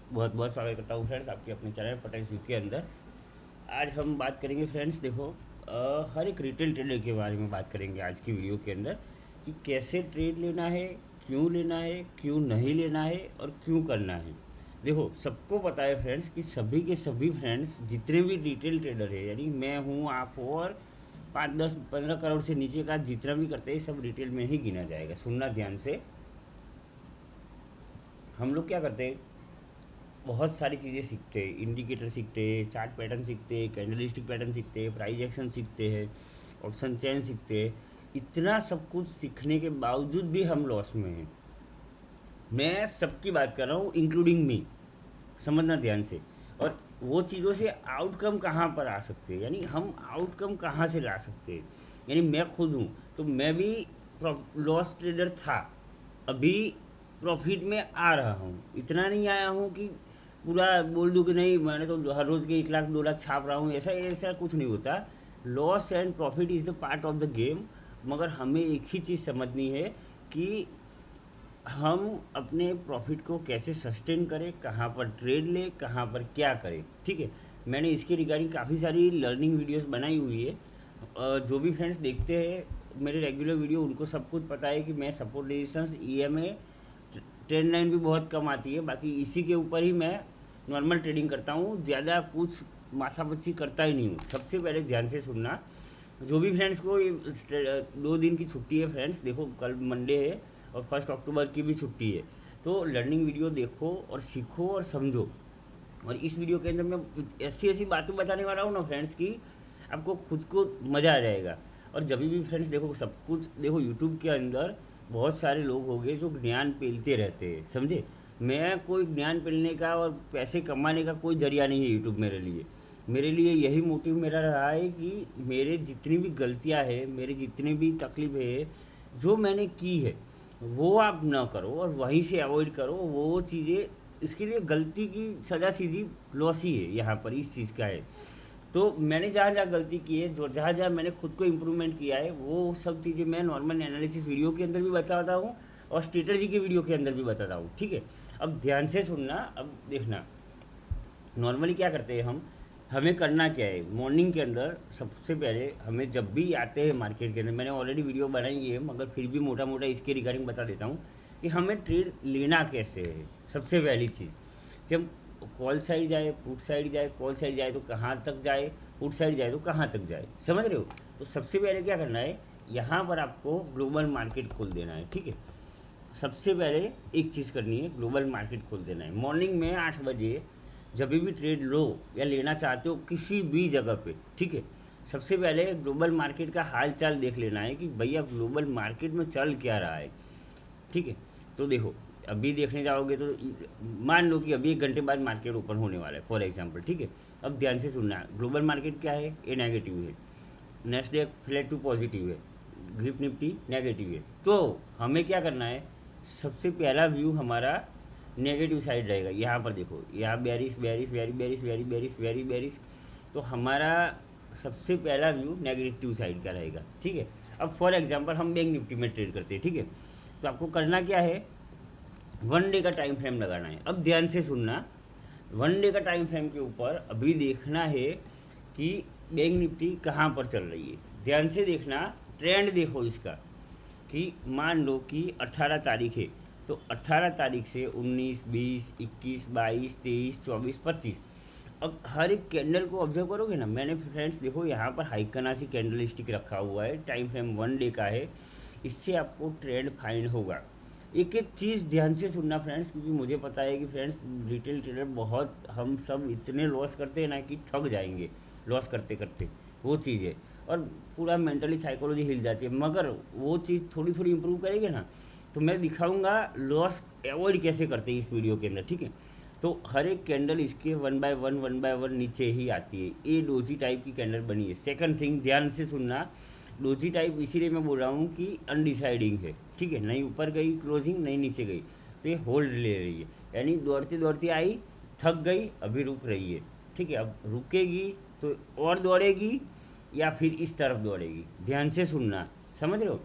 बहुत बहुत स्वागत करता हूँ फ्रेंड्स आपके अपने चैनल पटेक्स के अंदर। आज हम बात करेंगे फ्रेंड्स, देखो हर एक रिटेल ट्रेडर के बारे में बात करेंगे आज की वीडियो के अंदर कि कैसे ट्रेड लेना है, क्यों नहीं लेना है और क्यों करना है। देखो सबको पता है फ्रेंड्स कि सभी के सभी फ्रेंड्स जितने भी रिटेल ट्रेडर है, यानी मैं हूँ, आप हो, और 5, 10, 15 करोड़ से नीचे का जितना भी करते हैं सब रिटेल में ही गिना जाएगा। सुनना ध्यान से, हम लोग क्या करते हैं, बहुत सारी चीज़ें सीखते हैं, इंडिकेटर सीखते हैं, चार्ट पैटर्न सीखते हैं, कैंडलस्टिक पैटर्न सीखते हैं, प्राइस एक्शन सीखते हैं, ऑप्शन चेन सीखते हैं। इतना सब कुछ सीखने के बावजूद भी हम लॉस में हैं। मैं सबकी बात कर रहा हूँ इंक्लूडिंग मी, समझना ध्यान से। और वो चीज़ों से आउटकम कहाँ पर आ सकते हैं, यानी हम आउटकम कहाँ से ला सकते हैं। यानी मैं खुद हूँ, तो मैं भी लॉस ट्रेडर था, अभी प्रॉफिट में आ रहा हूँ। इतना नहीं आया हूँ कि पूरा बोल दूँ कि नहीं मैंने तो हर रोज़ के 1 लाख 2 लाख छाप रहा हूँ, ऐसा ऐसा कुछ नहीं होता। Loss and profit is the part of the game. मगर हमें एक ही चीज़ समझनी है कि हम अपने प्रॉफिट को कैसे सस्टेन करें, कहाँ पर ट्रेड लें, कहाँ पर क्या करें। ठीक है, मैंने इसके रिगार्डिंग काफ़ी सारी लर्निंग वीडियोस बनाई हुई है। जो भी फ्रेंड्स देखते हैं मेरे रेगुलर वीडियो, उनको सब कुछ पता है कि मैं support resistance, EMA, trend line भी बहुत कम आती है। बाकी इसी के ऊपर ही मैं नॉर्मल ट्रेडिंग करता हूँ, ज़्यादा कुछ माथापच्ची करता ही नहीं हूँ। सबसे पहले ध्यान से सुनना, जो भी फ्रेंड्स को 2 दिन की छुट्टी है फ्रेंड्स, देखो कल मंडे है और 1 अक्टूबर की भी छुट्टी है, तो लर्निंग वीडियो देखो और सीखो और समझो। और इस वीडियो के अंदर मैं ऐसी ऐसी बातें बताने वाला हूँ ना फ्रेंड्स की आपको खुद को मज़ा आ जाएगा। और जब भी फ्रेंड्स देखो सब कुछ, देखो यूट्यूब के अंदर बहुत सारे लोग हो गए जो ज्ञान पेलते रहते हैं, समझे। मैं कोई ज्ञान पेलने का और पैसे कमाने का कोई जरिया नहीं है यूट्यूब मेरे लिए यही मोटिव मेरा रहा है कि मेरे जितनी भी गलतियां है, मेरे जितनी भी तकलीफ है, जो मैंने की है वो आप ना करो और वहीं से अवॉइड करो वो चीज़ें। इसके लिए गलती की सज़ा सीधी लॉस ही है, यहाँ पर इस चीज़ का है। तो मैंने जहाँ जहाँ गलती की है, जो जहाँ जहाँ मैंने खुद को इम्प्रूवमेंट किया है, वो सब चीज़ें मैं नॉर्मल एनालिसिस वीडियो के अंदर भी बताता हूँ और स्ट्रेटजी के वीडियो के अंदर भी बताता हूँ। ठीक है, अब ध्यान से सुनना, अब देखना नॉर्मली क्या करते हैं हम, हमें करना क्या है। मॉर्निंग के अंदर सबसे पहले हमें जब भी आते हैं मार्केट के अंदर, मैंने ऑलरेडी वीडियो बनाई है मगर फिर भी मोटा मोटा इसके रिगार्डिंग बता देता हूँ कि हमें ट्रेड लेना कैसे है। सबसे पहली चीज़ कि हम कॉल साइड जाए, पुट साइड जाए, कॉल साइड जाए तो कहाँ तक जाए, पुट साइड जाए तो कहाँ तक जाए, समझ रहे हो। तो सबसे पहले क्या करना है, यहाँ पर आपको ग्लोबल मार्केट खोल देना है। ठीक है, सबसे पहले एक चीज़ करनी है, ग्लोबल मार्केट खोल देना है। मॉर्निंग में 8 बजे जब भी ट्रेड लो या लेना चाहते हो किसी भी जगह पे, ठीक है, सबसे पहले ग्लोबल मार्केट का हाल चाल देख लेना है कि भैया ग्लोबल मार्केट में चल क्या रहा है। ठीक है, तो देखो अभी देखने जाओगे तो मान लो कि अभी 1 घंटे बाद मार्केट ओपन होने वाला है फॉर एग्जांपल। ठीक है, अब ध्यान से सुनना, ग्लोबल मार्केट क्या है, ये नेगेटिव है, नेस्डेक फ्लैट टू पॉजिटिव है, ग्रिप निफ्टी नेगेटिव है। तो हमें क्या करना है, सबसे पहला व्यू हमारा नेगेटिव साइड रहेगा। यहाँ पर देखो, यहाँ berries berries very berries very berries very berries, तो हमारा सबसे पहला व्यू नेगेटिव साइड का रहेगा। ठीक है, अब फॉर एग्जांपल हम बैंक निफ्टी में ट्रेड करते हैं। ठीक है, तो आपको करना क्या है, 1 डे का टाइम फ्रेम लगाना है। अब ध्यान से सुनना, 1 डे का टाइम फ्रेम के ऊपर अभी देखना है कि बैंक निफ्टी कहाँ पर चल रही है। ध्यान से देखना, ट्रेंड देखो इसका कि मान लो कि 18 तारीख है, तो 18 तारीख से 19, 20, 21, 22, 23, 24, 25, अब हर एक कैंडल को ऑब्जर्व करोगे ना। मैंने फ्रेंड्स देखो यहाँ पर हाइकनासी कैंडल स्टिक रखा हुआ है, टाइम फ्रेम 1 डे का है, इससे आपको ट्रेंड फाइंड होगा। एक एक चीज़ ध्यान से सुनना फ्रेंड्स, क्योंकि मुझे पता है कि फ्रेंड्स रिटेल ट्रेडर बहुत, हम सब इतने लॉस करते हैं ना कि थक जाएंगे लॉस करते करते, वो चीज़ है। और पूरा मेंटली साइकोलॉजी हिल जाती है, मगर वो चीज़ थोड़ी थोड़ी इंप्रूव करेंगे ना तो मैं दिखाऊंगा लॉस अवॉइड कैसे करते हैं इस वीडियो के अंदर। ठीक है, तो हर एक कैंडल इसके 1 बाय 1 नीचे ही आती है, ये डोजी टाइप की कैंडल बनी है। सेकंड थिंग ध्यान से सुनना, डोजी टाइप इसीलिए मैं बोल रहा हूँ कि अनडिसाइडिंग है। ठीक है, नहीं ऊपर गई क्लोजिंग, नहीं नीचे गई, तो ये होल्ड ले रही है, यानी दौड़ती दौड़ती आई, थक गई, अभी रुक रही है। ठीक है, अब रुकेगी तो और दौड़ेगी या फिर इस तरफ दौड़ेगी, ध्यान से सुनना, समझ रहे हो।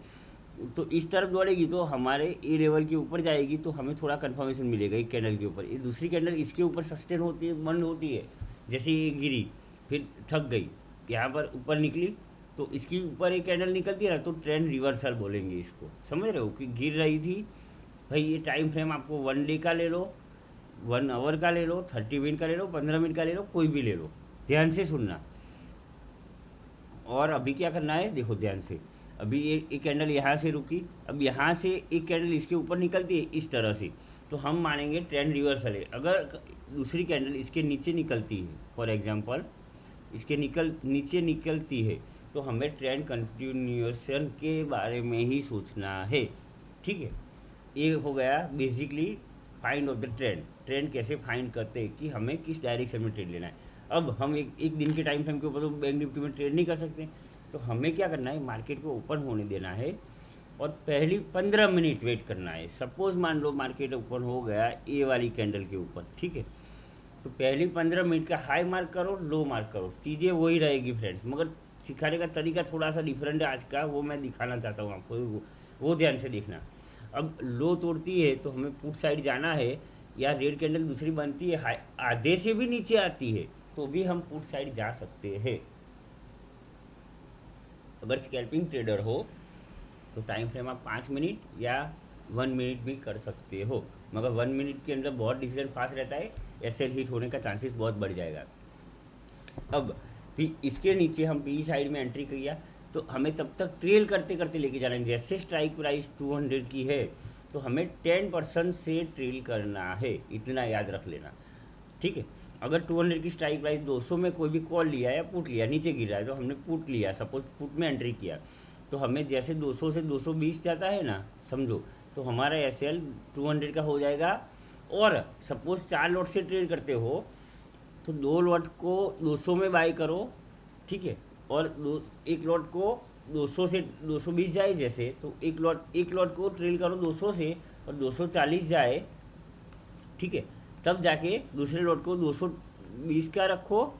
तो इस तरफ दौड़ेगी तो हमारे ए लेवल के ऊपर जाएगी, तो हमें थोड़ा कंफर्मेशन मिलेगा एक कैंडल के ऊपर। ये दूसरी कैंडल इसके ऊपर सस्टेन होती है, बंद होती है, जैसे ये गिरी फिर थक गई, यहाँ पर ऊपर निकली, तो इसके ऊपर एक कैंडल निकलती है ना, तो ट्रेंड रिवर्सल बोलेंगे इसको। समझ रहे हो कि गिर रही थी भाई, ये टाइम फ्रेम आपको 1 डे का ले लो, 1 आवर का ले लो, 30 मिनट का ले लो, 15 मिनट का ले लो, कोई भी ले लो, ध्यान से सुनना। और अभी क्या करना है देखो ध्यान से, अभी एक कैंडल यहाँ से रुकी, अब यहाँ से एक कैंडल इसके ऊपर निकलती है इस तरह से, तो हम मानेंगे ट्रेंड रिवर्सल है। अगर दूसरी कैंडल इसके नीचे निकलती है, फॉर एग्जांपल इसके नीचे निकलती है, तो हमें ट्रेंड कंटिन्यूएशन के बारे में ही सोचना है। ठीक है, ये हो गया basically find of the trend. Trend कैसे फाइंड करते हैं कि हमें किस डायरेक्शन में ट्रेड लेना है। अब हम एक दिन के टाइम फ्रेम के ऊपर तो बैंक निफ्टी में ट्रेड नहीं कर सकते, तो हमें क्या करना है, मार्केट को ओपन होने देना है और पहली 15 मिनट वेट करना है। सपोज मान लो मार्केट ओपन हो गया ए वाली कैंडल के ऊपर, ठीक है, तो पहली 15 मिनट का हाई मार्क करो, लो मार्क करो, चीज़ें वही रहेगी फ्रेंड्स, मगर सिखाने का तरीका थोड़ा सा डिफरेंट है आज का, वो मैं दिखाना चाहता हूँ आपको, वो ध्यान से देखना। अब लो तोड़ती है तो हमें पुट साइड जाना है, या रेड कैंडल दूसरी बनती है हाई आधे से भी नीचे आती है तो भी हम पुट साइड जा सकते हैं। अगर स्कैल्पिंग ट्रेडर हो तो टाइम फ्रेम आप 5 मिनट या 1 मिनट भी कर सकते हो, मगर 1 मिनट के अंदर बहुत डिसीजन फास्ट रहता है, एसएल हिट होने का चांसेस बहुत बढ़ जाएगा। अब फिर इसके नीचे हम पी साइड में एंट्री किया, तो हमें तब तक ट्रेल करते करते लेके जाना है। जैसे स्ट्राइक प्राइस 200 की है तो हमें 10% से ट्रेल करना है, इतना याद रख लेना। ठीक है, अगर 200 की स्ट्राइक प्राइस 200 में कोई भी कॉल लिया या पुट लिया, नीचे गिर रहा है तो हमने पुट लिया, सपोज पुट में एंट्री किया, तो हमें जैसे 200 से 220 जाता है ना, समझो, तो हमारा एस एल 200 का हो जाएगा। और सपोज 4 लॉट से ट्रेड करते हो तो 2 लॉट को 200 में बाई करो, ठीक है, और एक लॉट को 200 से 220 जाए जैसे, तो एक लॉट को ट्रेल करो 200 से और 240 जाए, ठीक है, तब जाके दूसरे लॉट को 220 का रखो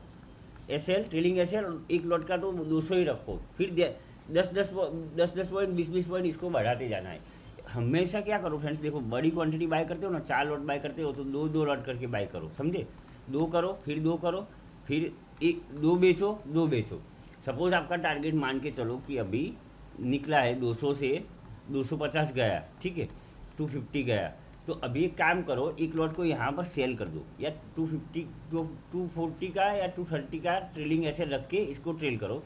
S L, trailing S L, और एक लॉट का तो 200 ही रखो, फिर 10 पॉइंट 20 पॉइंट इसको बढ़ाते जाना है। हमेशा क्या करो फ्रेंड्स, देखो बड़ी क्वांटिटी बाय करते हो ना, 4 लॉट बाय करते हो तो 2 लॉट करके बाय करो, समझे, 2 करो, फिर 2 करो, फिर 2 बेचो, 2 बेचो। सपोज आपका टारगेट मान के चलो कि अभी निकला है 200 से 250 गया, ठीक है, 250 गया, तो अभी एक काम करो, एक लॉट को यहाँ पर सेल कर दो, या 240 का या 230 का ट्रेलिंग ऐसे रख के इसको ट्रेल करो।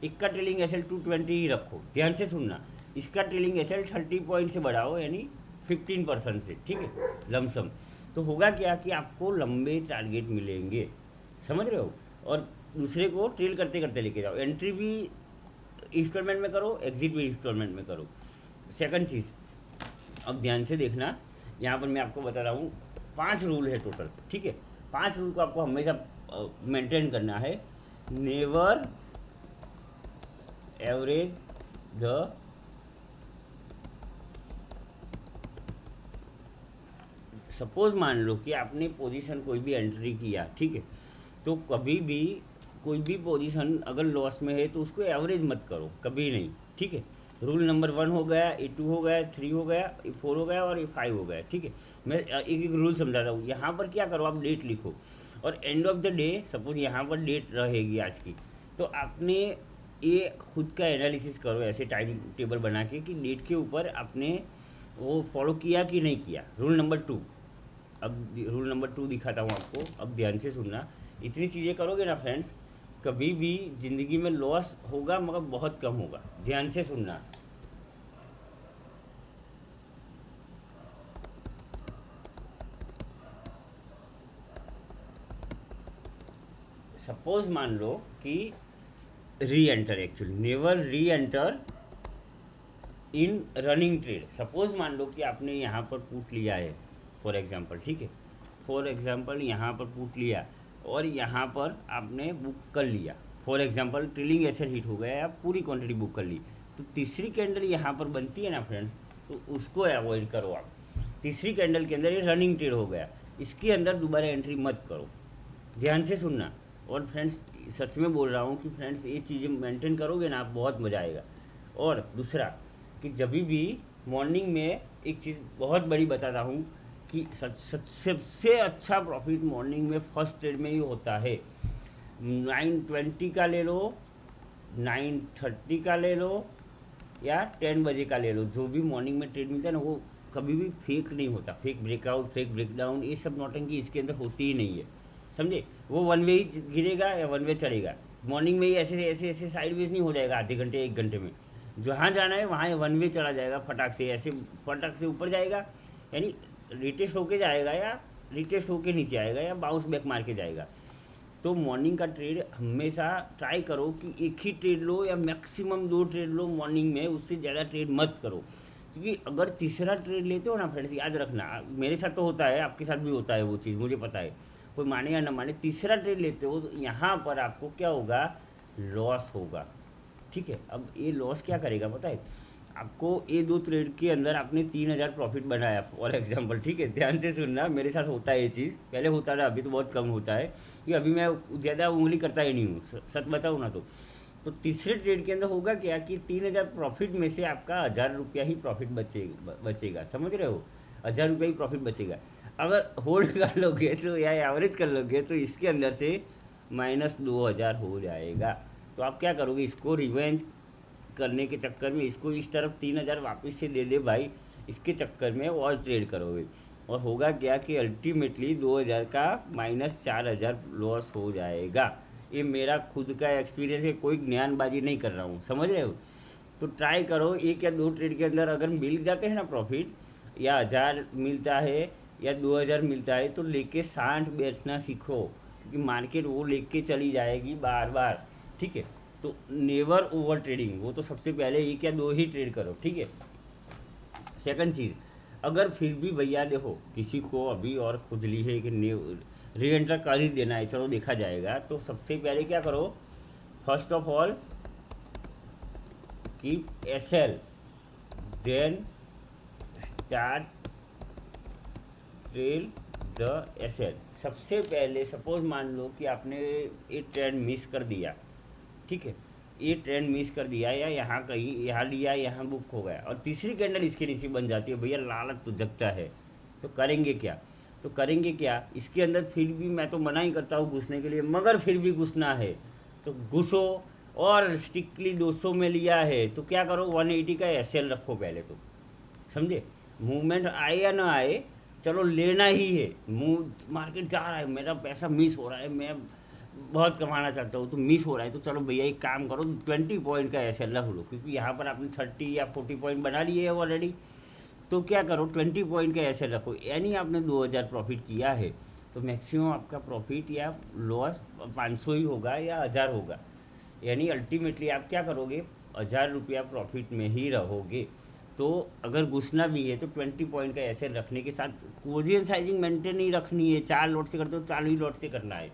एक का ट्रेलिंग एस एल 220 ही रखो, ध्यान से सुनना, इसका ट्रेलिंग एस एल 30 पॉइंट से बढ़ाओ, यानी 15% से, ठीक है, लमसम। तो होगा क्या कि आपको लंबे टारगेट मिलेंगे, समझ रहे हो, और दूसरे को ट्रेल करते करते लेके जाओ। एंट्री भी इंस्टॉलमेंट में करो, एग्जिट भी इंस्टॉलमेंट में करो। सेकंड चीज़, अब ध्यान से देखना, यहाँ पर मैं आपको बता रहा हूँ 5 रूल है टोटल, ठीक है, 5 रूल को आपको हमेशा मेंटेन करना है। नेवर एवरेज द सपोज मान लो कि आपने पोजीशन कोई भी एंट्री किया, ठीक है, तो कभी भी कोई भी पोजीशन अगर लॉस में है तो उसको एवरेज मत करो, कभी नहीं, ठीक है। रूल नंबर 1 हो गया, A2 हो गया, 3 हो गया, A4 हो गया और A5 हो गया, ठीक है। मैं एक एक रूल समझाता हूँ। यहाँ पर क्या करो, आप डेट लिखो और end of the day suppose यहाँ पर डेट रहेगी आज की, तो आपने ये खुद का एनालिसिस करो ऐसे टाइम टेबल बना के कि डेट के ऊपर आपने वो फॉलो किया कि नहीं किया। रूल नंबर 2, अब रूल नंबर 2 दिखाता हूँ आपको, अब ध्यान से सुनना। इतनी चीज़ें करोगे ना फ्रेंड्स, कभी भी ज़िंदगी में लॉस होगा मगर बहुत कम होगा, ध्यान से सुनना। सपोज मान लो कि री एंटर, एक्चुअली नेवर री enter in running trade. Suppose मान लो कि आपने यहाँ पर पुट लिया है फॉर एग्जांपल, ठीक है, फॉर एग्जांपल यहाँ पर पुट लिया और यहाँ पर आपने बुक कर लिया, फॉर एग्जांपल ट्रेलिंग ऐसे हिट हो गया, आप पूरी क्वांटिटी बुक कर ली, तो तीसरी कैंडल यहाँ पर बनती है ना फ्रेंड्स, तो उसको अवॉइड करो आप। तीसरी कैंडल के अंदर ये रनिंग ट्रेड हो गया, इसके अंदर दोबारा एंट्री मत करो, ध्यान से सुनना। और फ्रेंड्स सच में बोल रहा हूँ कि फ्रेंड्स ये चीज़ें मेंटेन करोगे ना आप, बहुत मज़ा आएगा। और दूसरा, कि जब भी मॉर्निंग में एक चीज़ बहुत बड़ी बताता हूँ कि सबसे अच्छा प्रॉफिट मॉर्निंग में फर्स्ट ट्रेड में ही होता है। 9:20 का ले लो, 9:30 का ले लो, या 10 बजे का ले लो, जो भी मॉर्निंग में ट्रेड मिलता है ना, वो कभी भी फेक नहीं होता। फेक ब्रेकआउट, फेक ब्रेकडाउन, ये सब नौटंकी इसके अंदर होती ही नहीं है, समझे। वो वन वे ही गिरेगा या वन वे चढ़ेगा। मॉर्निंग में ही ऐसे ऐसे ऐसे साइड वेज नहीं हो जाएगा आधे घंटे 1 घंटे में। जहाँ जाना है वहाँ वन वे चला जाएगा, फटाक से ऐसे फटाक से ऊपर जाएगा, यानी रिटेस्ट होके जाएगा या रिटेस्ट होके नीचे आएगा या बाउंस बैक मार के जाएगा। तो मॉर्निंग का ट्रेड हमेशा ट्राई करो कि एक ही ट्रेड लो या मैक्सिमम 2 ट्रेड लो मॉर्निंग में, उससे ज़्यादा ट्रेड मत करो। क्योंकि अगर तीसरा ट्रेड लेते हो ना फ्रेंड्स, याद रखना, मेरे साथ तो होता है, आपके साथ भी होता है वो चीज़, मुझे पता है, कोई माने या ना माने, तीसरा ट्रेड लेते हो तो यहाँ पर आपको क्या होगा, लॉस होगा। ठीक है, अब ये लॉस क्या करेगा पता है आपको। ये 2 ट्रेड के अंदर आपने 3,000 प्रॉफिट बनाया फॉर एग्जांपल, ठीक है, ध्यान से सुनना, मेरे साथ होता है ये चीज़, पहले होता था, अभी तो बहुत कम होता है, ये अभी मैं ज़्यादा उंगली करता ही नहीं हूँ, सच बताऊँ ना। तो तीसरे ट्रेड के अंदर होगा क्या कि 3,000 प्रॉफिट में से आपका 1,000 रुपया ही प्रॉफिट बचेगा, समझ रहे हो, 1,000 रुपया ही प्रॉफिट बचेगा। अगर होल्ड कर लोगे तो या एवरेज कर लोगे तो इसके अंदर से -2,000 हो जाएगा। तो आप क्या करोगे, इसको रिवेंज करने के चक्कर में, इसको इस तरफ 3,000 वापस से दे दे भाई, इसके चक्कर में और ट्रेड करोगे, और होगा क्या कि अल्टीमेटली 2,000 का -4,000 लॉस हो जाएगा। ये मेरा खुद का एक्सपीरियंस है, कोई ज्ञानबाजी नहीं कर रहा हूँ, समझ रहे हो। तो ट्राई करो, 1 या 2 ट्रेड के अंदर अगर मिल जाते हैं ना प्रॉफिट, या 1,000 मिलता है या 2,000 मिलता है, तो लेके शांत बैठना सीखो, क्योंकि मार्केट वो लेके चली जाएगी बार बार। ठीक है, तो नेवर ओवर ट्रेडिंग, वो तो सबसे पहले 1 या 2 ही ट्रेड करो, ठीक है। सेकंड चीज़, अगर फिर भी भैया देखो किसी को अभी और खुजली है कि री एंटर कर ही देना है, चलो देखा जाएगा, तो सबसे पहले क्या करो, first of all keep SL, then start trail the SL. सबसे पहले सपोज मान लो कि आपने एक ट्रेड मिस कर दिया, ठीक है, ये ट्रेंड मिस कर दिया या यहाँ कहीं यहाँ लिया, यहाँ बुक हो गया, और तीसरी कैंडल इसके नीचे बन जाती है, भैया लालच तो जगता है, तो करेंगे क्या, इसके अंदर फिर भी मैं तो मना ही करता हूँ घुसने के लिए, मगर फिर भी घुसना है तो घुसो, और स्ट्रिक्टली 200 में लिया है तो क्या करो, 180 का एसएल रखो पहले, तो समझे। मूवमेंट आए या ना आए, चलो लेना ही है, मार्केट जा रहा है, मेरा पैसा मिस हो रहा है, मैं बहुत कमाना चाहता हूँ, तो मिस हो रहा है, तो चलो भैया एक काम करो, 20 पॉइंट का ऐसे रख लो, क्योंकि यहाँ पर आपने 30 या 40 पॉइंट बना लिए है ऑलरेडी। तो क्या करो, 20 पॉइंट का ऐसे रखो, यानी आपने 2,000 प्रॉफिट किया है, तो मैक्सिमम आपका प्रॉफिट या लॉस 500 ही होगा या 1,000 होगा, यानी अल्टीमेटली आप क्या करोगे, 1,000 रुपया प्रॉफिट में ही रहोगे। तो अगर घुसना भी है तो 20 पॉइंट का ऐसे रखने के साथ पोजीशन साइजिंग मेंटेन ही रखनी है, 4 लॉट से करते हो 4 ही लॉट से करना है,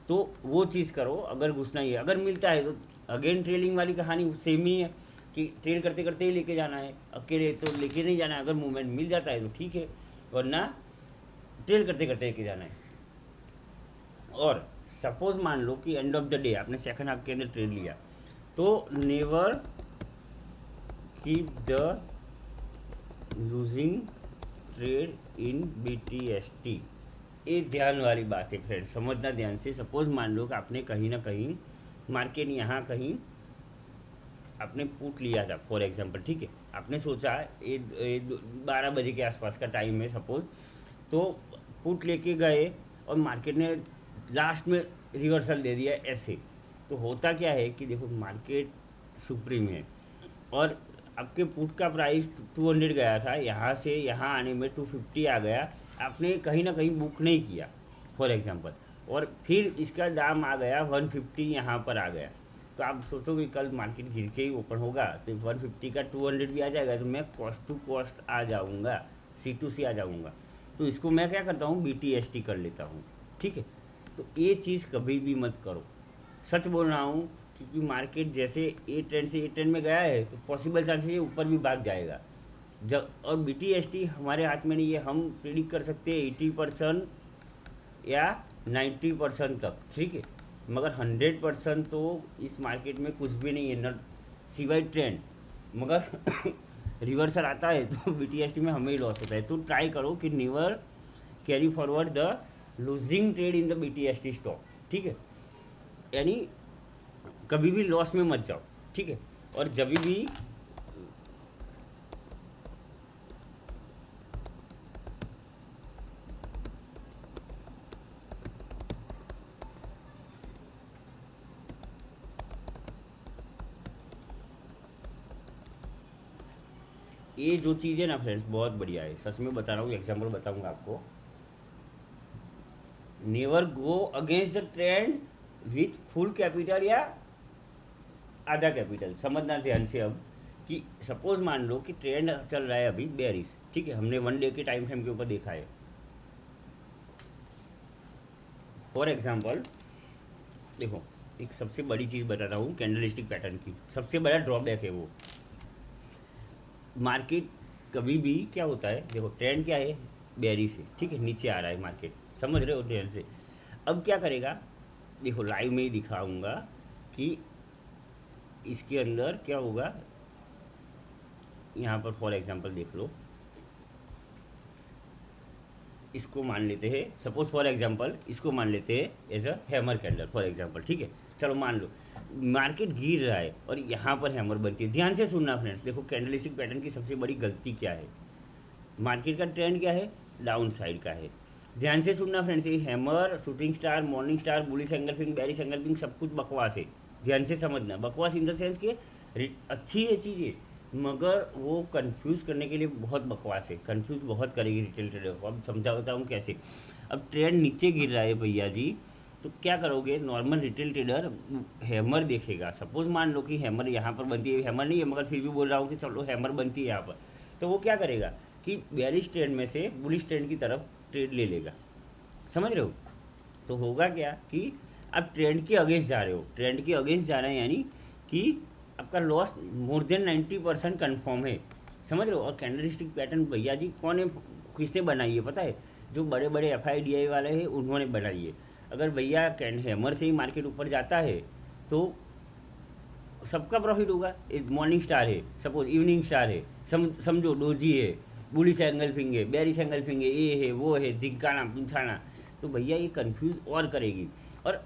तो वो चीज़ करो अगर घुसना ही है। अगर मिलता है तो अगेन ट्रेलिंग वाली कहानी सेम ही है कि ट्रेल करते करते ही लेके जाना है, अकेले तो लेके नहीं जाना है, अगर मूवमेंट मिल जाता है तो ठीक है, वरना ट्रेल करते करते लेके जाना है। और सपोज मान लो कि एंड ऑफ द डे आपने सेकंड हाफ के अंदर ट्रेड लिया, तो never keep the losing trade in BTST। ये ध्यान वाली बात है फ्रेंड, समझना ध्यान से। सपोज मान लो कि आपने कहीं ना कहीं मार्केट यहाँ कहीं आपने पुट लिया था फॉर एग्जांपल, ठीक है, आपने सोचा ये 12 बजे के आसपास का टाइम है सपोज, तो पुट लेके गए और मार्केट ने लास्ट में रिवर्सल दे दिया ऐसे। तो होता क्या है कि देखो मार्केट सुप्रीम है और आपके पुट का प्राइस 200 गया था, यहाँ से यहाँ आने में 250 आ गया, आपने कहीं ना कहीं बुक नहीं किया फॉर एग्जांपल, और फिर इसका दाम आ गया 150 यहाँ पर आ गया, तो आप सोचोगे कल मार्केट गिर के ही ओपन होगा तो 150 का 200 भी आ जाएगा, तो मैं कॉस्ट टू कॉस्ट आ जाऊँगा, C2C आ जाऊँगा, तो इसको मैं क्या करता हूँ BTST कर लेता हूँ, ठीक है। तो ये चीज़ कभी भी मत करो, सच बोल रहा हूँ, क्योंकि मार्केट जैसे ए ट्रेंड में गया है तो पॉसिबल चांसेस ये ऊपर भी भाग जाएगा जब, और BTST हमारे हाथ में नहीं है, हम प्रिडिक्ट कर सकते हैं 80% या 90% तक, ठीक है, मगर 100% तो इस मार्केट में कुछ भी नहीं है, न सिवाय ट्रेंड। मगर रिवर्सल आता है तो BTST में हमें ही लॉस होता है। तो ट्राई करो कि never carry forward the losing trade in the BTST stock, ठीक है। यानी कभी भी लॉस में मत जाओ, ठीक है। और जब भी ये जो चीज़ है ना फ्रेंड्स, बहुत बढ़िया है, सच में बता रहा हूँ, एग्जाम्पल बताऊंगा आपको। Never go against the trend with full capital या आधा कैपिटल। समझना ध्यान से अब कि सपोज मान लो कि ट्रेंड चल रहा है अभी बेरिश, ठीक है, हमने 1 डे के टाइम फ्रेम के ऊपर देखा है। फॉर एग्जाम्पल देखो, एक सबसे बड़ी चीज़ बता रहा हूँ कैंडलस्टिक पैटर्न की, सबसे बड़ा ड्रॉबैक है वो। मार्केट कभी भी क्या होता है, देखो ट्रेंड क्या है, बेरिश है, ठीक है, नीचे आ रहा है मार्केट, समझ रहे हो ध्यान से। अब क्या करेगा, देखो लाइव में ही दिखाऊंगा कि इसके अंदर क्या होगा। यहाँ पर फॉर एग्जांपल देख लो, इसको मान लेते हैं, सपोज फॉर एग्जांपल इसको मान लेते हैं as a hammer candle for example, ठीक है। चलो मान लो मार्केट गिर रहा है और यहाँ पर हैमर बनती है। ध्यान से सुनना फ्रेंड्स, देखो कैंडलस्टिक पैटर्न की सबसे बड़ी गलती क्या है, मार्केट का ट्रेंड क्या है, डाउन साइड का है। ध्यान से सुनना फ्रेंड्स, ये hammer, shooting star, morning star, bullish engulfing, bearish engulfing सब कुछ बकवास है। ध्यान से समझना, बकवास इन द सेंस के अच्छी है चीज़ें, मगर वो कंफ्यूज करने के लिए बहुत बकवास है, कंफ्यूज बहुत करेगी रिटेल ट्रेडर को। अब समझाता हूँ कैसे। अब ट्रेंड नीचे गिर रहा है भैया जी, तो क्या करोगे, नॉर्मल रिटेल ट्रेडर हैमर देखेगा। सपोज मान लो कि हैमर यहाँ पर बनती है, हैमर नहीं है मगर फिर भी बोल रहा हूँ कि चलो हैमर बनती है यहाँ पर, तो वो क्या करेगा कि बेरिश ट्रेंड में से बुलिश ट्रेंड की तरफ ट्रेड ले लेगा, समझ रहे हो। तो होगा क्या कि आप ट्रेंड के अगेंस्ट जा रहे हो, ट्रेंड के अगेंस्ट जा रहे हैं, यानी कि आपका लॉस मोर देन 90% कन्फर्म है, समझ रहे हो। और कैंडलस्टिक पैटर्न भैया जी कौन है, किसने बनाई है पता है, जो बड़े बड़े FIDI वाले हैं उन्होंने बनाई है। अगर भैया हैमर से ही मार्केट ऊपर जाता है तो सबका प्रॉफिट होगा। एक मॉर्निंग स्टार है, सपोज इवनिंग स्टार है, समझो डोजी है, बुलिश एंगल्फिंग है, बेरिश एंगल्फिंग है, ये है वो है, दिखाना पिछाना, तो भैया ये कंफ्यूज और करेगी। और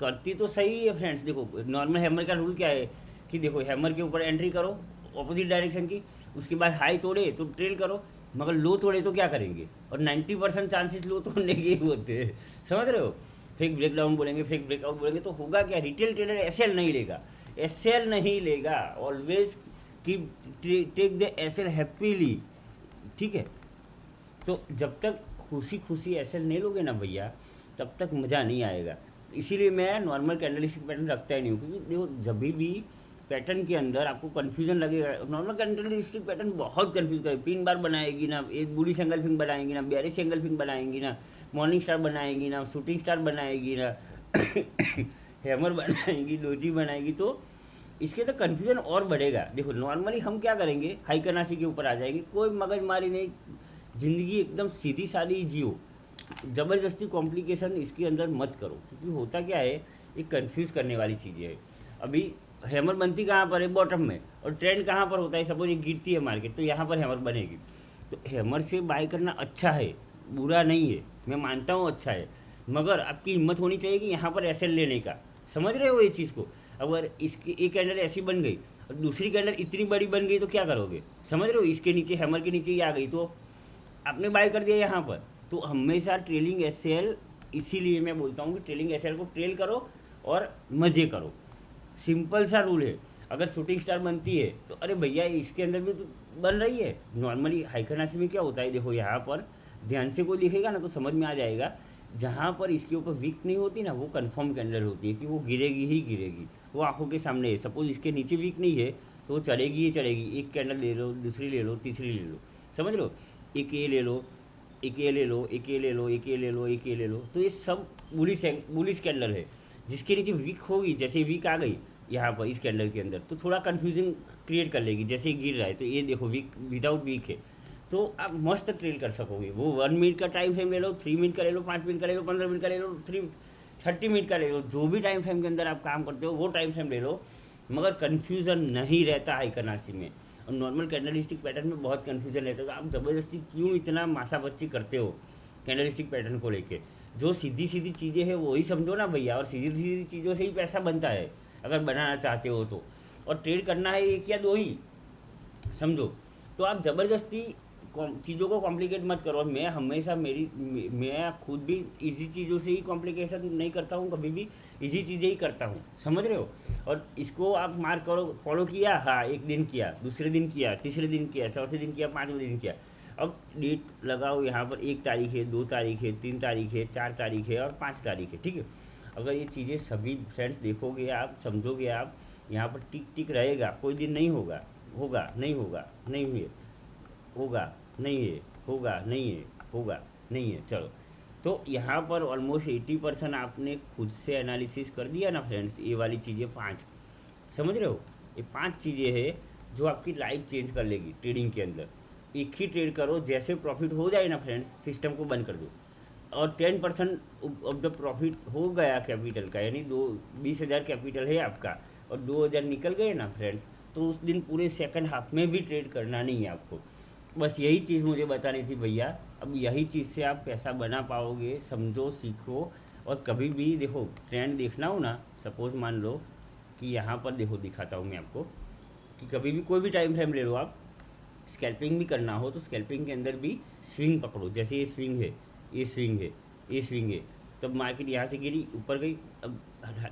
करती तो सही है फ्रेंड्स। देखो नॉर्मल हैमर का रूल क्या है कि देखो हैमर के ऊपर एंट्री करो ऑपोजिट डायरेक्शन की, उसके बाद हाई तोड़े तो ट्रेल करो, मगर लो तोड़े तो क्या करेंगे। और 90% चांसेस लो तोड़ने के ही होते हैं, समझ रहे हो। फेक ब्रेकडाउन बोलेंगे, फेक ब्रेकआउट बोलेंगे, तो होगा क्या, रिटेल ट्रेडर SL नहीं लेगा, SL नहीं लेगा। ऑलवेज की टेक द SL हैप्पीली, ठीक है। तो जब तक खुशी खुशी SL नहीं लोगे ना भैया, तब तक मज़ा नहीं आएगा। तो इसीलिए मैं नॉर्मल कैंडलस्टिक पैटर्न रखता ही नहीं हूँ, क्योंकि देखो जब भी पैटर्न के अंदर आपको कन्फ्यूजन लगेगा, नॉर्मल कैंडलस्टिक पैटर्न बहुत कन्फ्यूज करेगी। 3 बार बनाएगी ना, एक बुलिश एंगल्फिंग बनाएंगी ना, बेरिश एंगल्फिंग बनाएंगी ना, मॉर्निंग स्टार बनाएगी ना, शूटिंग स्टार बनाएगी ना हैमर बनाएगी, डोजी बनाएगी, तो इसके तो कन्फ्यूजन और बढ़ेगा। देखो नॉर्मली हम क्या करेंगे, हाई कनासी के ऊपर आ जाएंगे, कोई मगजमारी नहीं, ज़िंदगी एकदम सीधी सादी जियो, ज़बरदस्ती कॉम्प्लिकेशन इसके अंदर मत करो। क्योंकि होता क्या है, ये कंफ्यूज करने वाली चीज़ें है। अभी हैमर बनती कहाँ पर है, बॉटम में, और ट्रेंड कहाँ पर होता है, सपोज ये गिरती है मार्केट, तो यहाँ पर हैमर बनेगी। तो हैमर से बाय करना अच्छा है, बुरा नहीं है, मैं मानता हूँ अच्छा है, मगर आपकी हिम्मत होनी चाहिए कि यहाँ पर SL लेने का, समझ रहे हो ये चीज़ को। अगर इसकी एक कैंडल ऐसी बन गई और दूसरी कैंडल इतनी बड़ी बन गई तो क्या करोगे, समझ रहे हो। इसके नीचे हैमर के नीचे ही आ गई तो आपने बाय कर दिया यहाँ पर। तो हमेशा ट्रेलिंग SL, इसीलिए मैं बोलता हूँ कि ट्रेलिंग SL को ट्रेल करो और मज़े करो, सिंपल सा रूल है। अगर शूटिंग स्टार बनती है तो अरे भैया इसके अंदर भी तो बन रही है। नॉर्मली हाई कनासी में क्या होता है, देखो यहाँ पर ध्यान से कोई दिखेगा ना तो समझ में आ जाएगा, जहाँ पर इसके ऊपर वीक नहीं होती ना, वो कंफर्म कैंडल होती है कि वो गिरेगी ही गिरेगी, वो आंखों के सामने है। सपोज इसके नीचे वीक नहीं है तो वो चढ़ेगी ही चढ़ेगी, एक कैंडल ले लो, दूसरी ले लो, तीसरी ले लो, समझ लो, एक ये ले लो, एक ये ले लो, एक ये ले लो, एक ये ले लो, एक ये ले लो, तो ये सब बुलिश कैंडल है। जिसके नीचे वीक होगी, जैसे वीक आ गई यहाँ पर इस कैंडल के अंदर, तो थोड़ा कन्फ्यूजिंग क्रिएट कर लेगी। जैसे ही गिर रहा है तो ये देखो वीक, विदाउट वीक है, तो आप मस्त ट्रेल कर सकोगे। वो 1 मिनट का टाइम फ्रेम ले लो, 3 मिनट का ले लो, 5 मिनट का ले लो, 15 मिनट का ले लो, 30 मिनट का ले लो, जो भी टाइम फ्रेम के अंदर आप काम करते हो वो टाइम फ्रेम ले लो, मगर कन्फ्यूज़न नहीं रहता हाई कनासी में। और नॉर्मल कैंडलस्टिक पैटर्न में बहुत कन्फ्यूजन रहता है। तो आप ज़बरदस्ती क्यों इतना माथापच्ची करते हो कैंडलस्टिक पैटर्न को लेके? जो सीधी सीधी चीज़ें हैं वही समझो ना भैया, और सीधी सीधी चीज़ों से ही पैसा बनता है अगर बनाना चाहते हो तो। और ट्रेड करना है एक या दो ही, समझो। तो आप ज़बरदस्ती चीज़ों को कॉम्प्लिकेट मत करो। और मैं हमेशा मैं खुद भी इजी चीज़ों से ही कॉम्प्लिकेशन नहीं करता हूँ, कभी भी इजी चीज़ें ही करता हूँ, समझ रहे हो। और इसको आप मार्क करो, फॉलो किया, हाँ एक दिन किया, दूसरे दिन किया, तीसरे दिन किया, चौथे दिन किया, पाँचवें दिन किया। अब डेट लगाओ यहाँ पर, 1 तारीख है, 2 तारीख है, 3 तारीख है, 4 तारीख है और 5 तारीख है, ठीक है। अगर ये चीज़ें सभी फ्रेंड्स देखोगे आप, समझोगे आप, यहाँ पर टिक टिक रहेगा, कोई दिन नहीं होगा, होगा नहीं, होगा नहीं, हुए होगा नहीं है, होगा नहीं है, होगा नहीं है, चलो। तो यहाँ पर ऑलमोस्ट 80% आपने खुद से एनालिसिस कर दिया ना फ्रेंड्स। ये वाली चीज़ें 5, समझ रहे हो, ये 5 चीज़ें हैं जो आपकी लाइफ चेंज कर लेगी ट्रेडिंग के अंदर। एक ही ट्रेड करो, जैसे प्रॉफिट हो जाए ना फ्रेंड्स, सिस्टम को बंद कर दो। और 10% ऑफ द प्रॉफिट हो गया कैपिटल का, यानी 20,000 कैपिटल है आपका, और 2,000 निकल गए ना फ्रेंड्स, तो उस दिन पूरे सेकंड हाफ में भी ट्रेड करना नहीं है आपको। बस यही चीज़ मुझे बतानी थी भैया। अब यही चीज़ से आप पैसा बना पाओगे, समझो, सीखो। और कभी भी देखो ट्रेंड देखना हो ना, सपोज मान लो कि यहाँ पर देखो, दिखाता हूँ मैं आपको, कि कभी भी कोई भी टाइम फ्रेम ले लो आप, स्कैल्पिंग भी करना हो तो स्कैल्पिंग के अंदर भी स्विंग पकड़ो। जैसे ये स्विंग है, ये स्विंग है, ये स्विंग है, तब मार्केट यहाँ से गिरी, ऊपर गई। अब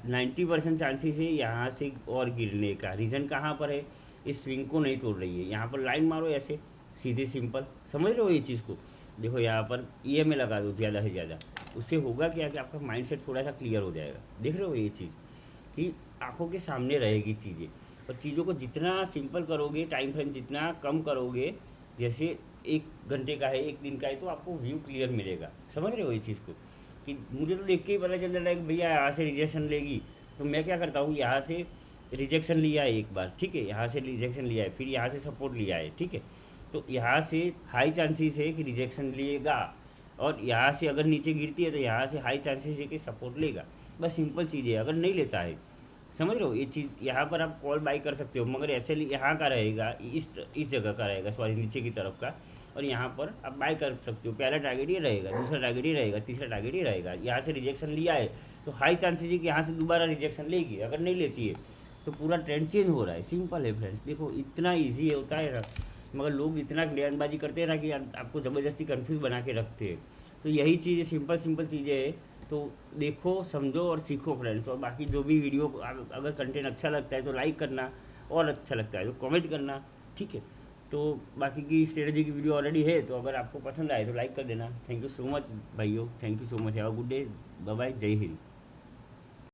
90% चांसेस है यहाँ से और गिरने का। रीज़न कहाँ पर है? इस स्विंग को नहीं तोड़ रही है। यहाँ पर लाइन मारो ऐसे, सीधे सिंपल, समझ रहे हो ये चीज़ को। देखो यहाँ पर ई में लगा दो ज़्यादा से ज़्यादा, उससे होगा क्या कि आपका माइंडसेट थोड़ा सा क्लियर हो जाएगा। देख रहे हो ये चीज़ कि आंखों के सामने रहेगी चीज़ें। और चीज़ों को जितना सिंपल करोगे, टाइम फ्रेम जितना कम करोगे, जैसे 1 घंटे का है, 1 दिन का है, तो आपको व्यू क्लियर मिलेगा। समझ रहे हो ये चीज़ को, कि मुझे तो देख के ही पता चल रहा है कि भैया यहाँ से रिजेक्शन लेगी, तो मैं क्या करता हूँ, यहाँ से रिजेक्शन लिया है एक बार, ठीक है, यहाँ से रिजेक्शन लिया है, फिर यहाँ से सपोर्ट लिया है, ठीक है। तो यहाँ से हाई चांसेस है कि रिजेक्शन लेगा, और यहाँ से अगर नीचे गिरती है तो यहाँ से हाई चांसेस है कि सपोर्ट लेगा। बस सिंपल चीज़ है। अगर नहीं लेता है, समझ रहे हो ये चीज़, यहाँ पर आप कॉल बाई कर सकते हो, मगर ऐसे यहाँ का रहेगा, इस जगह का रहेगा, सॉरी नीचे की तरफ का। और यहाँ पर आप बाई कर सकते हो। पहला टारगेट ये रहेगा, दूसरा टारगेट ये रहेगा, तीसरा टारगेट ये रहेगा। यहाँ से रिजेक्शन लिया है तो हाई चांसेस है कि यहाँ से दोबारा रिजेक्शन लेगी। अगर नहीं लेती है तो पूरा ट्रेंड चेंज हो रहा है। सिंपल है फ्रेंड्स, देखो इतना ईजी होता है ना, मगर लोग इतना बयानबाजी करते हैं ना कि आपको ज़बरदस्ती कंफ्यूज बना के रखते हैं। तो यही चीज़ें सिंपल सिंपल चीज़ें हैं। तो देखो, समझो और सीखो फ्रेंड्स। और बाकी जो भी वीडियो अगर कंटेंट अच्छा लगता है तो लाइक करना, और अच्छा लगता है तो कमेंट करना, ठीक है। तो बाकी की स्ट्रेटजी की वीडियो ऑलरेडी है, तो अगर आपको पसंद आए तो लाइक कर देना। थैंक यू सो मच भाइयों, thank you so much, have a good day, bye bye, जय हिंद।